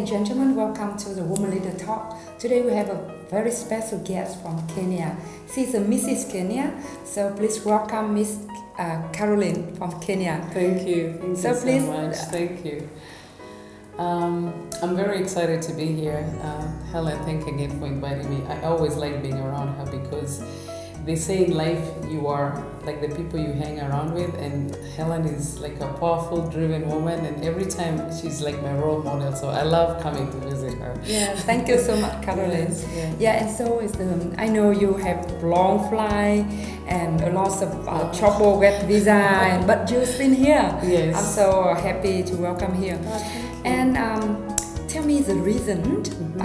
and gentlemen, welcome to the Woman Leader Talk. Today we have a very special guest from Kenya. She's a Mrs. Kenya, so please welcome Miss Caroline from Kenya. Thank you. Thank you so much. Thank you. I'm very excited to be here. Helen, thank you again for inviting me. I always like being around her because they say in life you are like the people you hang around with, and Helen is like a powerful, driven woman, and every time she's like my role model, so I love coming to visit her. Yeah, thank you so much, Caroline. Yes. Yeah, and so is I know you have long flight and lots of trouble with visa, but you're still here. Yes. I'm so happy to welcome here. And tell me the reason.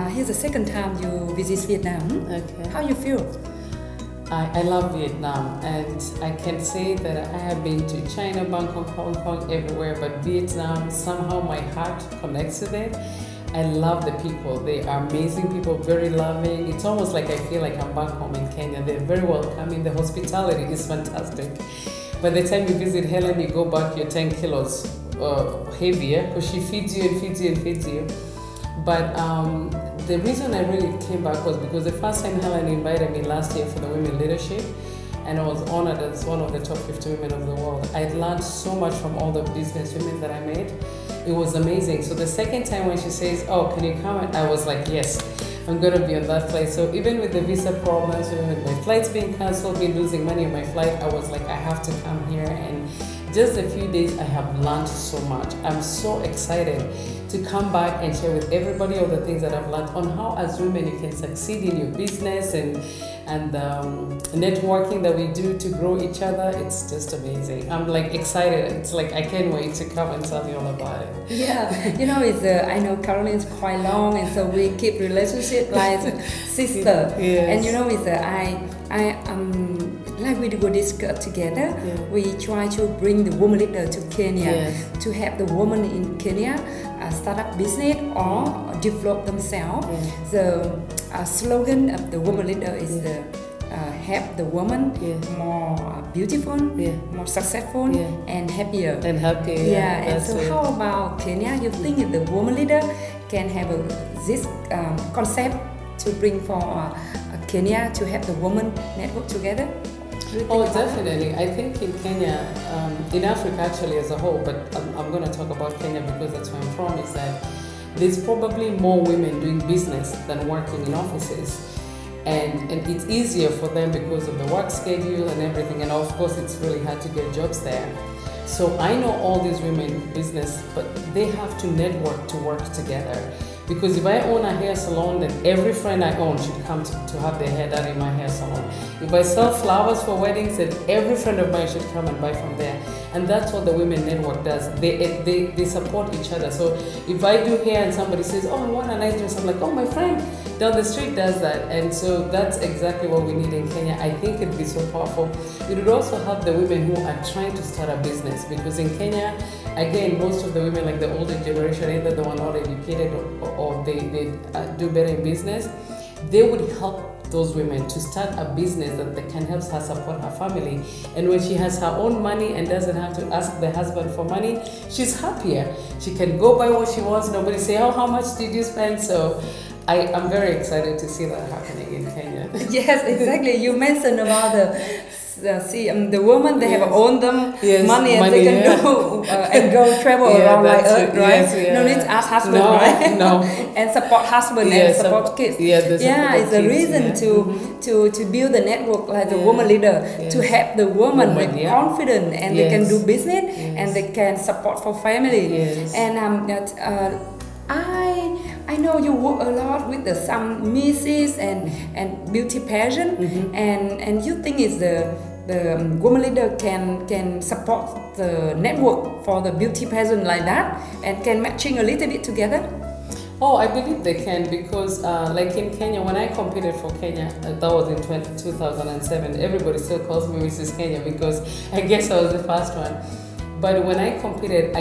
Here's the second time you visit Vietnam. Okay. How you feel? I love Vietnam, and I can say that I have been to China, Bangkok, Hong Kong, everywhere, but Vietnam, somehow my heart connects with it. I love the people. They are amazing people, very loving. It's almost like I feel like I'm back home in Kenya. They're very welcoming. The hospitality is fantastic. By the time you visit Helen, you go back, you're 10 kilos heavier because she feeds you and feeds you and feeds you. But the reason I really came back was because the first time Helen invited me last year for the Women Leadership, and I was honored as one of the top 50 women of the world. I'd learned so much from all the business women that I met. It was amazing. So the second time when she says, oh, can you come? I was like, yes, I'm going to be on that flight. So even with the visa problems, with my flights being cancelled, me losing money on my flight, I was like, I have to come here. And just a few days, I have learned so much. I'm so excited to come back and share with everybody all the things that I've learned on how as women you can succeed in your business and networking that we do to grow each other. It's just amazing. I'm like excited. It's like I can't wait to come and tell you all about it. Yeah, you know, I know Caroline's quite long, and so we keep relationship like sister. Yes. And you know, like we go discuss together. Yeah. We try to bring the woman leader to Kenya, yes, to help the woman in Kenya start up business or develop themselves. Yes. The slogan of the woman leader is the help the woman more beautiful, more successful, and happier. And happier. Yeah. And so how about Kenya? You think the woman leader can have this concept to bring for Kenya to help the woman network together? Oh, definitely. I think in Kenya, in Africa actually as a whole, but I'm going to talk about Kenya because that's where I'm from, is that there's probably more women doing business than working in offices. And it's easier for them because of the work schedule and everything. And of course, it's really hard to get jobs there. So I know all these women in business, but they have to network to work together. Because if I own a hair salon, then every friend I own should come to have their hair done in my hair salon. If I sell flowers for weddings, then every friend of mine should come and buy from there. And that's what the Women Network does. They support each other. So if I do hair and somebody says, oh, I want a nice dress, I'm like, oh, my friend down the street does that. And so that's exactly what we need in Kenya. I think it'd be so powerful. It would also help the women who are trying to start a business, because in Kenya, again, most of the women, like the older generation, either the one not educated or they do better in business, they would help those women to start a business that can help her support her family. And when she has her own money and doesn't have to ask the husband for money, she's happier. She can go buy what she wants. Nobody say, oh, how much did you spend? So I'm very excited to see that happening in Kenya. Yes, exactly. You mentioned about the women, they have owned them money and they can do and go travel around like Earth, right? Yes, no need to ask husband, right? No. And support husband and support kids. It's a reason to build the network like the woman leader, to help the woman with confidence, and they can do business and they can support for family. And I know you work a lot with some misses and beauty pageant, and you think is the woman leader can support the network for the beauty pageant like that, and can matching a little bit together? Oh, I believe they can, because like in Kenya, when I competed for Kenya, that was in 2007, everybody still calls me Mrs. Kenya because I guess I was the first one. But when I competed,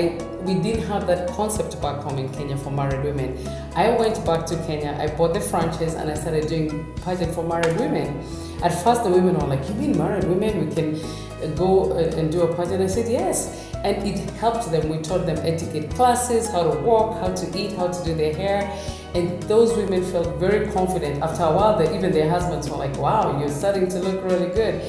we didn't have that concept back home in Kenya for married women. I went back to Kenya, I bought the franchise, and I started doing pageant for married women. At first, the women were like, "You mean married women? We can go and do a pageant?" I said, "Yes." And it helped them. We taught them etiquette classes, how to walk, how to eat, how to do their hair. And those women felt very confident. After a while, even their husbands were like, "Wow, you're starting to look really good."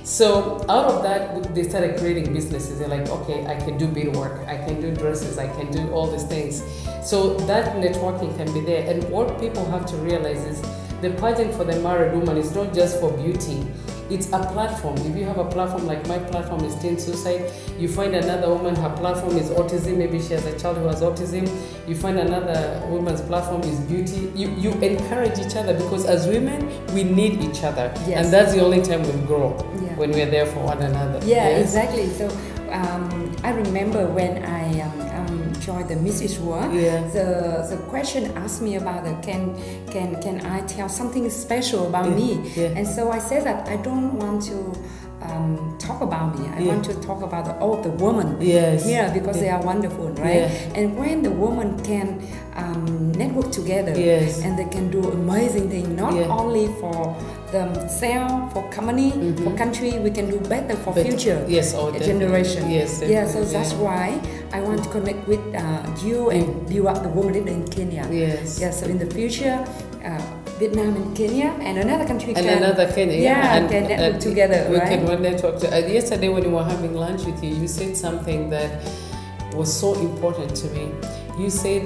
So out of that, they started creating businesses. They're like, "Okay, I can do beadwork, I can do dresses, I can do all these things." So that networking can be there. And what people have to realize is the pageant for the married woman is not just for beauty. It's a platform. If you have a platform like my platform is teen suicide, you find another woman, her platform is autism, maybe she has a child who has autism, you find another woman's platform is beauty. You encourage each other, because as women, we need each other. Yes. And that's the only time we grow, when we're there for one another. Yeah, yes? Exactly. So I remember when I joined the Mrs. World, the question asked me about can I tell something special about me? And so I said that I don't want to talk about me. I want to talk about all the women here, because they are wonderful, right? And when the women can network together and they can do amazing things, not only for themselves, for company, for country, we can do better for future generation. So that's why I want to connect with you and build up the women leader in Kenya. So in the future, Vietnam and Kenya and another country can network together. We can one network. Yesterday when we were having lunch with you, you said something that was so important to me. You said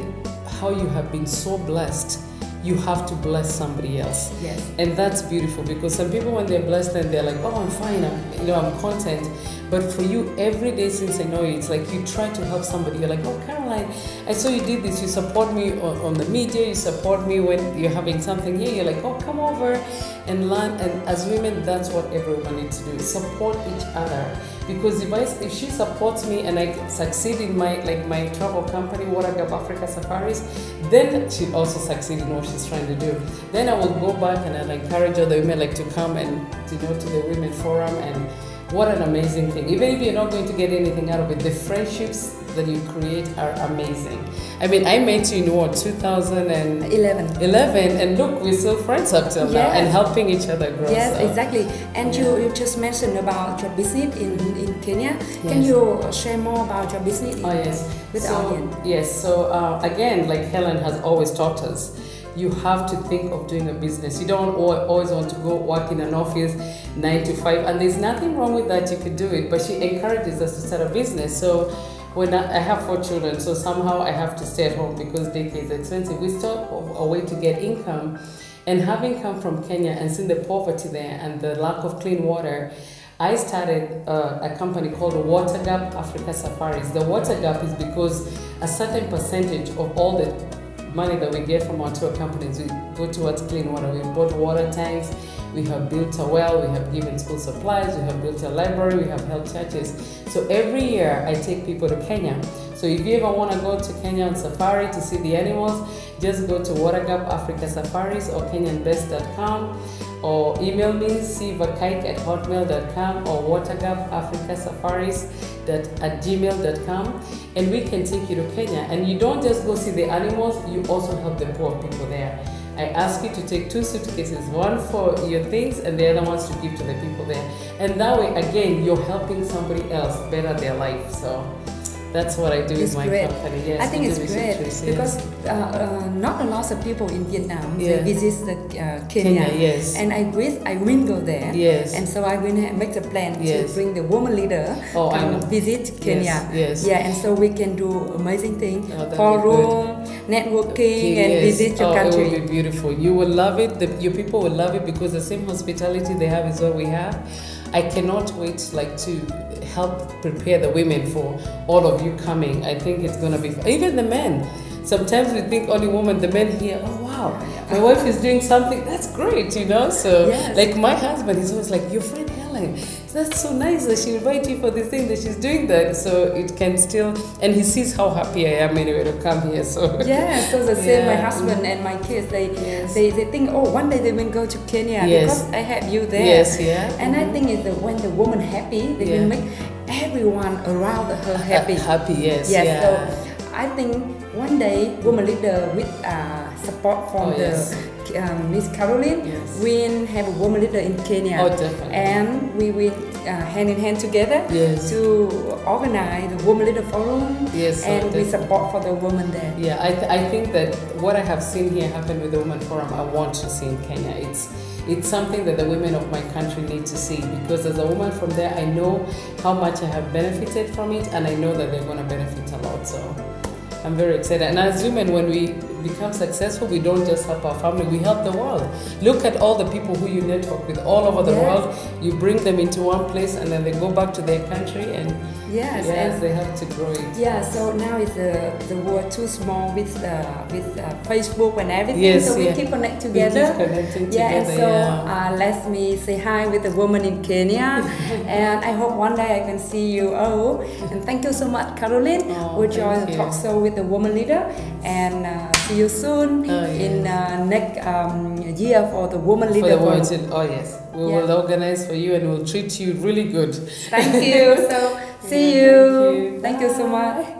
how you have been so blessed, you have to bless somebody else. And that's beautiful, because some people, when they're blessed, then they're like, "Oh, I'm fine, I'm content." But for you, every day since I know you, it's like you try to help somebody. You're like, "Oh, Caroline, I saw you did this. You support me on the media. You support me when you're having something here. You're like, oh, come over and learn." And as women, that's what everyone needs to do: support each other. Because if she supports me and I succeed in my travel company, WLIN Africa Safaris, then she'll also succeed in what she's trying to do. Then I will go back and I'll encourage other women to come and to the Women Forum. And what an amazing thing. Even if you're not going to get anything out of it, the friendships that you create are amazing. I mean, I met you in 2011, and look, we're still friends up till now and helping each other grow. Exactly. And you just mentioned about your business in Kenya. Can you share more about your business with the audience? So again, like Helen has always taught us, you have to think of doing a business. You don't always want to go work in an office 9 to 5, and there's nothing wrong with that. You could do it, but she encourages us to start a business. So when I have 4 children, so somehow I have to stay at home because daycare is expensive. We start a way to get income, and having come from Kenya and seen the poverty there and the lack of clean water, I started a company called WLIN Africa Safaris. The water gap is because a certain percentage of all the money that we get from our tour companies, we go towards clean water. We bought water tanks, we have built a well, we have given school supplies, we have built a library, we have helped churches. So every year I take people to Kenya. So if you ever want to go to Kenya on safari to see the animals, just go to WLIN Africa Safaris or kenyanbest.com, or email me sivakaik@hotmail.com or watergapafricasafaris@gmail.com, and we can take you to Kenya. And you don't just go see the animals, you also help the poor people there. I ask you to take 2 suitcases, one for your things and the other ones to give to the people there. And that way, again, you're helping somebody else better their life. So that's what I do with my company. Yes, I think it's great because not a lot of people in Vietnam they visit Kenya. And I will go there. And so I will make a plan to bring the woman leader visit Kenya. And so we can do amazing things, forum, networking, and visit your country. It will be beautiful. You will love it. Your people will love it because the same hospitality they have is what we have. I cannot wait to help prepare the women for all of you coming. I think it's going to be even the men. Sometimes we think only women, the men here, oh wow, my wife is doing something, that's great, So like my husband, he's always like, your friend Helen, that's so nice that she invited you for this thing, that she's doing that. So it can still, and he sees how happy I am anyway to come here. So so the same, my husband and my kids, they think, oh, one day they will go to Kenya because I have you there. And I think is that when the woman happy, they will make everyone around her happy. So I think one day woman leader with support from the Miss Caroline, yes. we have a woman leader in Kenya. Oh, definitely. And we will hand in hand together yes. to organize the woman leader forum. Yes, and we support for the women there. Yeah, I think that what I have seen here happen with the women forum, I want to see in Kenya. It's something that the women of my country need to see, because as a woman from there, I know how much I have benefited from it, and I know that they're going to benefit a lot. So I'm very excited. And as women, when we become successful, we don't just help our family, we help the world. Look at all the people who you network with all over the world. You bring them into one place, and then they go back to their country, and yes, and they have to grow it. Yeah, so now is the world too small with Facebook and everything. Yes, so we keep connect together. We keep connecting together. And so let me say hi with the woman in Kenya, and I hope one day I can see you all. And thank you so much, Caroline, who joined the talk show with the woman leader. And see you soon in next year for the woman leader. Oh yes, we will organize for you, and we'll treat you really good. Thank you. So see you. Thank you so much.